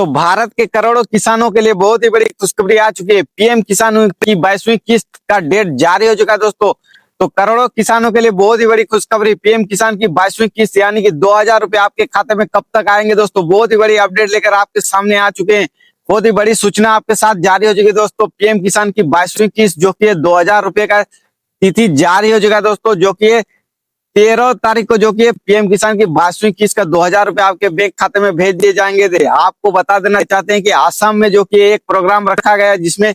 तो भारत के करोड़ों किसानों के लिए बहुत ही बड़ी खुशखबरी आ चुकी है। पीएम किसान की 22वीं किस्त का डेट जारी हो चुका है दोस्तों। तो करोड़ों किसानों के लिए बहुत ही बड़ी खुशखबरी, पीएम किसान की 22वीं किस्त यानी कि 2000 रुपए आपके खाते में कब तक आएंगे दोस्तों। बहुत ही बड़ी अपडेट लेकर आपके सामने आ चुके हैं। बहुत ही बड़ी सूचना आपके साथ जारी हो चुकी है दोस्तों। पीएम किसान की 22वीं किस्त जो कि 2000 रुपए का तिथि जारी हो चुका है दोस्तों, जो कि 13 तारीख को जो कि पीएम किसान की 22वीं किस्त का 2000 रुपए आपके बैंक खाते में भेज दिए जाएंगे थे। आपको बता देना चाहते हैं कि आसाम में जो कि एक प्रोग्राम रखा गया है जिसमें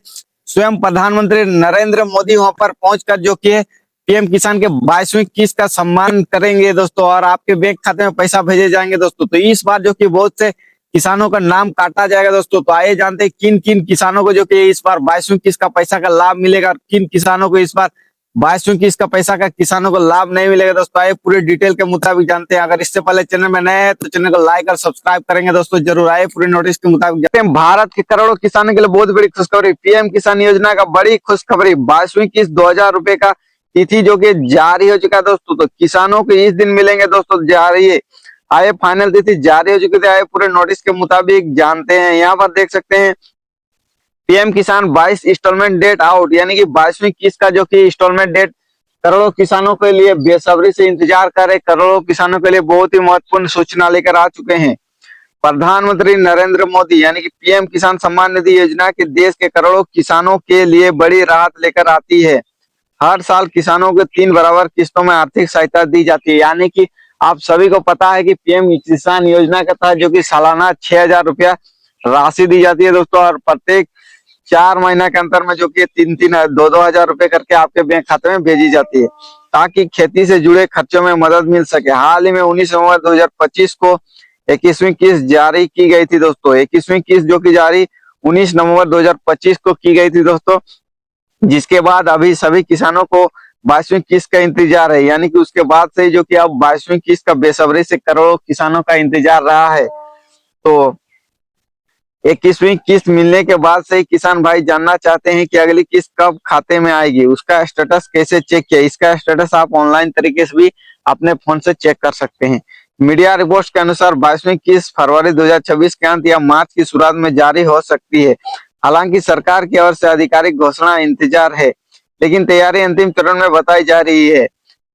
स्वयं प्रधानमंत्री नरेंद्र मोदी वहां पर पहुंचकर जो कि पीएम किसान के 22वीं किस्त का सम्मान करेंगे दोस्तों और आपके बैंक खाते में पैसा भेजे जाएंगे दोस्तों। तो इस बार जो कि बहुत से किसानों का नाम काटा जाएगा दोस्तों। तो आइए जानते हैं किन किन किसानों को जो कि इस बार 22वीं किस्त का पैसा का लाभ मिलेगा और किन किसानों को इस बार 22वीं किस्त का पैसा का किसानों को लाभ नहीं मिलेगा दोस्तों। आइए पूरे डिटेल के मुताबिक जानते हैं। अगर इससे पहले चैनल में नए हैं तो चैनल को लाइक और सब्सक्राइब करेंगे दोस्तों जरूर। आइए पूरे नोटिस के मुताबिक जानते हैं। भारत के करोड़ों किसानों के लिए बहुत बड़ी खुशखबरी, पीएम किसान योजना का बड़ी खुशखबरी, 22वीं किस्त 2000 रुपए का तिथि जो कि जारी हो चुका है दोस्तों। तो किसानों को इस दिन मिलेंगे दोस्तों जारी है। आइए फाइनल तिथि जारी हो चुकी थी, आइए पूरे नोटिस के मुताबिक जानते हैं। यहाँ पर देख सकते हैं पीएम किसान 22 इंस्टॉलमेंट डेट आउट, यानी कि 22वीं किस्त का जो कि इंस्टॉलमेंट डेट करोड़ों किसानों के लिए बेसब्री से इंतजार कर रहे, करोड़ों किसानों के लिए बहुत ही महत्वपूर्ण सूचना लेकर आ चुके हैं। प्रधानमंत्री नरेंद्र मोदी यानी कि पीएम किसान सम्मान निधि योजना के देश के करोड़ों किसानों के लिए बड़ी राहत लेकर आती है। हर साल किसानों को 3 बराबर किस्तों में आर्थिक सहायता दी जाती है, यानी कि आप सभी को पता है कि पीएम किसान योजना के तहत जो कि सालाना 6000 रुपया राशि दी जाती है दोस्तों और प्रत्येक 4 महीना के अंतर में जो कि 2-2 हजार रुपए करके आपके बैंक खाते में भेजी जाती है ताकि खेती से जुड़े खर्चों में मदद मिल सके। हाल ही में 19 नवंबर 2025 को 21वीं किस्त जारी की गई थी दोस्तों। 21वीं किस्त जो कि जारी 19 नवंबर 2025 को की गई थी दोस्तों, जिसके बाद अभी सभी किसानों को 22वीं किस्त का इंतजार है, यानी कि उसके बाद से जो कि अब 22वीं किस्त का बेसब्री से करोड़ों किसानों का इंतजार रहा है। तो 21वीं किस्त मिलने के बाद से ही किसान भाई जानना चाहते हैं कि अगली किस्त कब खाते में आएगी, उसका स्टेटस कैसे चेक किया। इसका स्टेटस आप ऑनलाइन तरीके से भी अपने फोन से चेक कर सकते हैं। मीडिया रिपोर्ट्स के अनुसार 22वीं किस्त फरवरी 2026 के अंत या मार्च की शुरुआत में जारी हो सकती है। हालांकि सरकार की ओर से आधिकारिक घोषणा इंतजार है, लेकिन तैयारी अंतिम चरण में बताई जा रही है।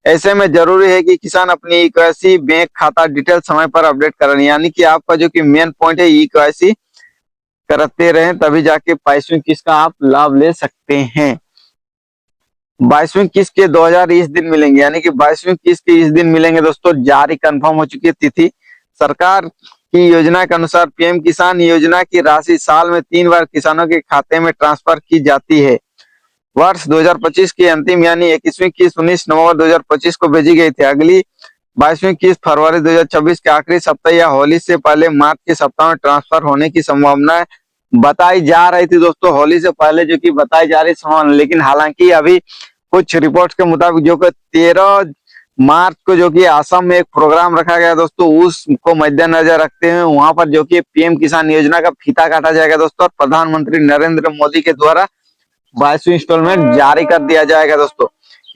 ऐसे में जरूरी है कि किसान अपनी ई-केवाईसी बैंक खाता डिटेल समय पर अपडेट करें, यानी कि आपका जो कि मेन पॉइंट है ई-केवाईसी करते रहें, तभी जाके 22वीं किस्त का आप लाभ ले सकते हैं। 22वीं किस्त के 2000 इस दिन मिलेंगे, यानी कि 22वीं किस्त के इस दिन मिलेंगे दोस्तों। जारी कंफर्म हो चुकी है तिथि। सरकार की योजना के अनुसार पीएम किसान योजना की राशि साल में 3 बार किसानों के खाते में ट्रांसफर की जाती है। वर्ष 2025 की अंतिम यानी 21वीं किस्त 19 नवंबर 2025 को भेजी गई थी। अगली 22वीं किस्त फरवरी 2026 के आखिरी सप्ताह या होली से पहले मार्च के सप्ताह में ट्रांसफर होने की संभावना बताई जा रही थी दोस्तों। होली से पहले जो कि बताई जा रही संभावना, लेकिन हालांकि अभी कुछ रिपोर्ट्स के मुताबिक जो कि 13 मार्च को जो कि असम में एक प्रोग्राम रखा गया दोस्तों, उसको मद्देनजर रखते हुए वहां पर जो कि पीएम किसान योजना का फीता काटा जाएगा दोस्तों और प्रधानमंत्री नरेंद्र मोदी के द्वारा 22वीं इंस्टॉलमेंट जारी कर दिया जाएगा दोस्तों।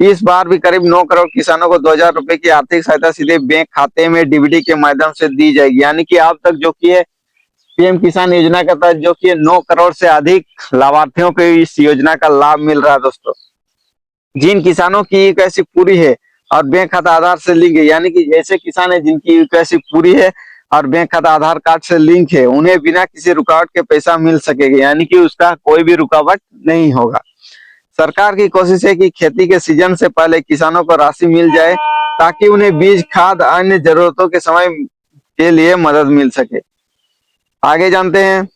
इस बार भी करीब 9 करोड़ किसानों को 2000 रुपए की आर्थिक सहायता सीधे बैंक खाते में डीबीटी के माध्यम से दी जाएगी, यानी कि अब तक जो कि पीएम किसान योजना के तहत जो कि 9 करोड़ से अधिक लाभार्थियों को इस योजना का लाभ मिल रहा है दोस्तों। जिन किसानों की ई-केवाईसी पूरी है और बैंक खाता आधार से लिंक है, यानी कि ऐसे किसान है जिनकी ई-केवाईसी पूरी है और बैंक खाता आधार कार्ड से लिंक है, उन्हें बिना किसी रुकावट के पैसा मिल सकेगा, यानी कि उसका कोई भी रुकावट नहीं होगा। सरकार की कोशिश है कि खेती के सीजन से पहले किसानों को राशि मिल जाए ताकि उन्हें बीज, खाद, अन्य जरूरतों के समय के लिए मदद मिल सके। आगे जानते हैं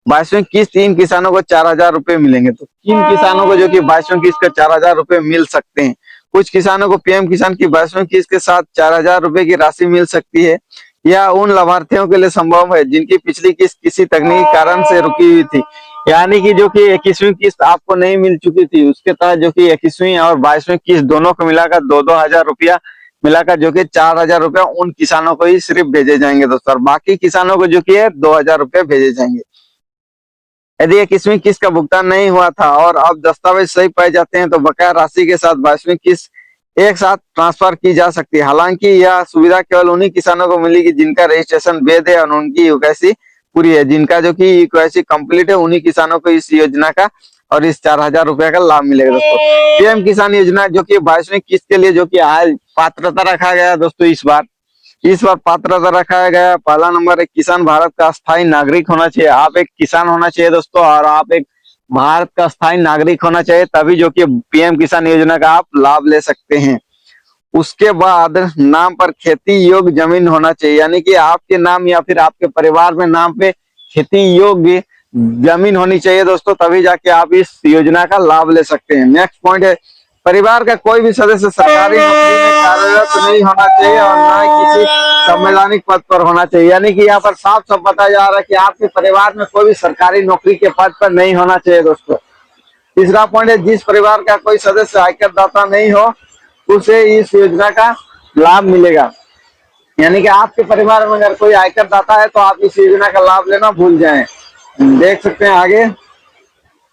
22वीं किस्त इन किसानों को 4000 रुपए मिलेंगे। तो किन किसानों को जो कि 22वीं किस्त का 4000 रुपए मिल सकते हैं? कुछ किसानों को पीएम किसान की 22वीं किस्त के साथ 4000 रुपए की राशि मिल सकती है। यह उन लाभार्थियों के लिए संभव है जिनकी पिछली किस्त किसी तकनीकी कारण से रुकी हुई थी, यानी कि जो कि 21वीं किस्त आपको नहीं मिल चुकी थी, उसके तहत जो कि 21वीं और 22वीं किस्त दोनों को मिलाकर 2-2 हजार रुपया मिलाकर जो कि 4000 रुपया उन किसानों को ही सिर्फ भेजे जाएंगे दोस्तों और बाकी किसानों को जो कि 2000 रुपये भेजे जाएंगे। यदि 21वीं किस्त का भुगतान नहीं हुआ था और अब दस्तावेज सही पाए जाते हैं तो बकाया राशि के साथ 22वीं किस्त एक साथ ट्रांसफर की जा सकती है। हालांकि यह सुविधा केवल उन्हीं किसानों को मिलेगी जिनका रजिस्ट्रेशन वैध है और उनकी यूकेवाईसी पूरी है। जिनका जो कि यूकेवाईसी कंप्लीट है उन्हीं किसानों को इस योजना का और इस 4,000 रुपए का लाभ मिलेगा दोस्तों। पीएम किसान योजना जो कि 22वीं किस्त के लिए जो कि आज पात्रता रखा गया दोस्तों, इस बार पात्रता रखा गया। पहला नंबर है, किसान भारत का स्थायी नागरिक होना चाहिए। आप एक किसान होना चाहिए दोस्तों, और आप एक भारत का स्थायी नागरिक होना चाहिए, तभी जो कि पीएम किसान योजना का आप लाभ ले सकते हैं। उसके बाद नाम पर खेती योग्य जमीन होना चाहिए, यानी कि आपके नाम या फिर आपके परिवार में नाम पे खेती योग्य जमीन होनी चाहिए दोस्तों, तभी जाके आप इस योजना का लाभ ले सकते हैं। नेक्स्ट पॉइंट है, परिवार का कोई भी सदस्य सरकारी नौकरी में कार्यरत नहीं होना चाहिए और न ही किसी संवैधानिक पद पर होना चाहिए। यानी कि यहाँ पर साफ साफ बताया जा रहा है कि आपके परिवार में कोई भी सरकारी नौकरी के पद पर नहीं होना चाहिए दोस्तों। तीसरा पॉइंट है, जिस परिवार का कोई सदस्य आयकर दाता नहीं हो उसे इस योजना का लाभ मिलेगा। यानी कि आपके परिवार में अगर कोई आयकर दाता है तो आप इस योजना का लाभ लेना भूल जाएं। देख सकते हैं आगे,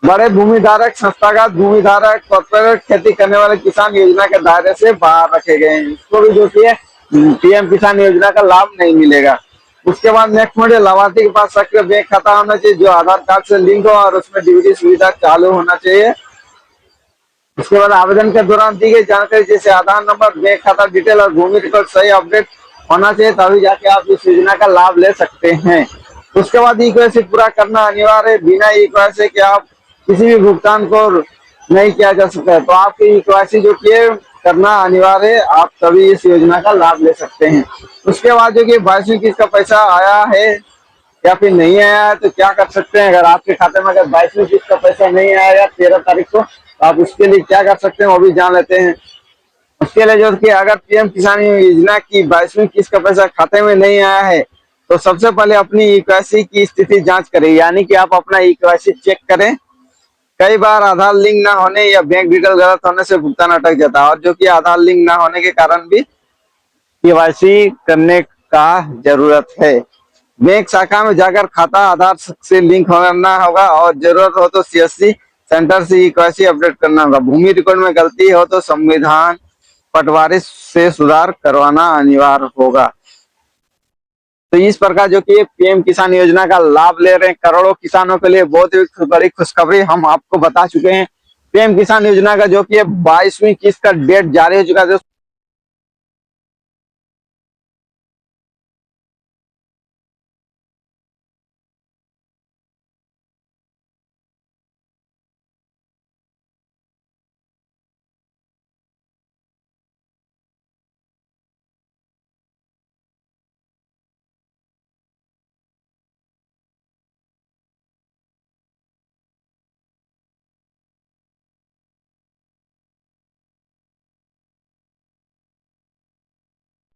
बड़े भूमिधारक, संस्थागत भूमिधारक, कॉर्पोरेट खेती करने वाले किसान योजना के दायरे से बाहर रखे गए हैं। इसको भी जो कि पीएम किसान योजना का लाभ नहीं मिलेगा। उसके बाद नेक्स्ट पॉइंट, लाभार्थी के पास सक्रिय बैंक खाता होना चाहिए जो आधार कार्ड से लिंक हो और उसमें डीबीटी सुविधा चालू होना चाहिए। उसके बाद आवेदन के दौरान दी गई जानकारी जैसे आधार नंबर, बैंक खाता डिटेल और भूमि रिकॉर्ड सही अपडेट होना चाहिए, तभी जाके आप इस योजना का लाभ ले सकते हैं। उसके बाद ई-केवाईसी पूरा करना अनिवार्य है। बिना ई-केवाईसी के आप किसी भी भुगतान को नहीं किया जा सकता है, तो आपकी ई-केवाईसी जो कि करना अनिवार्य है, आप तभी इस योजना का लाभ ले सकते हैं। उसके बाद जो कि 22वीं किस्त का पैसा आया है या फिर नहीं आया है तो क्या कर सकते हैं। अगर आपके खाते में अगर 22वीं किस्त का पैसा नहीं आया या 13 तारीख को, आप उसके लिए क्या कर सकते हैं वो भी जान लेते हैं। उसके लिए जो कि अगर पीएम किसान योजना की 22वीं किस्त का पैसा खाते में नहीं आया है तो सबसे पहले अपनी ई-केवाईसी की स्थिति जांच करें, यानी कि आप अपना ई-केवाईसी चेक करें। कई बार आधार लिंक ना होने या बैंक डिटेल गलत होने से भुगतान अटक जाता है, और जो कि आधार लिंक ना होने के कारण भी केवाईसी करने का जरूरत है। बैंक शाखा में जाकर खाता आधार से लिंक करना होगा और जरूरत हो तो सीएससी सेंटर से ई-केवाईसी अपडेट करना होगा। भूमि रिकॉर्ड में गलती हो तो संविधान पटवारी से सुधार करवाना अनिवार्य होगा। तो इस प्रकार जो कि पीएम किसान योजना का लाभ ले रहे हैं करोड़ों किसानों के लिए बहुत ही बड़ी खुशखबरी हम आपको बता चुके हैं। पीएम किसान योजना का जो कि 22वीं किस्त का डेट जारी हो चुका है।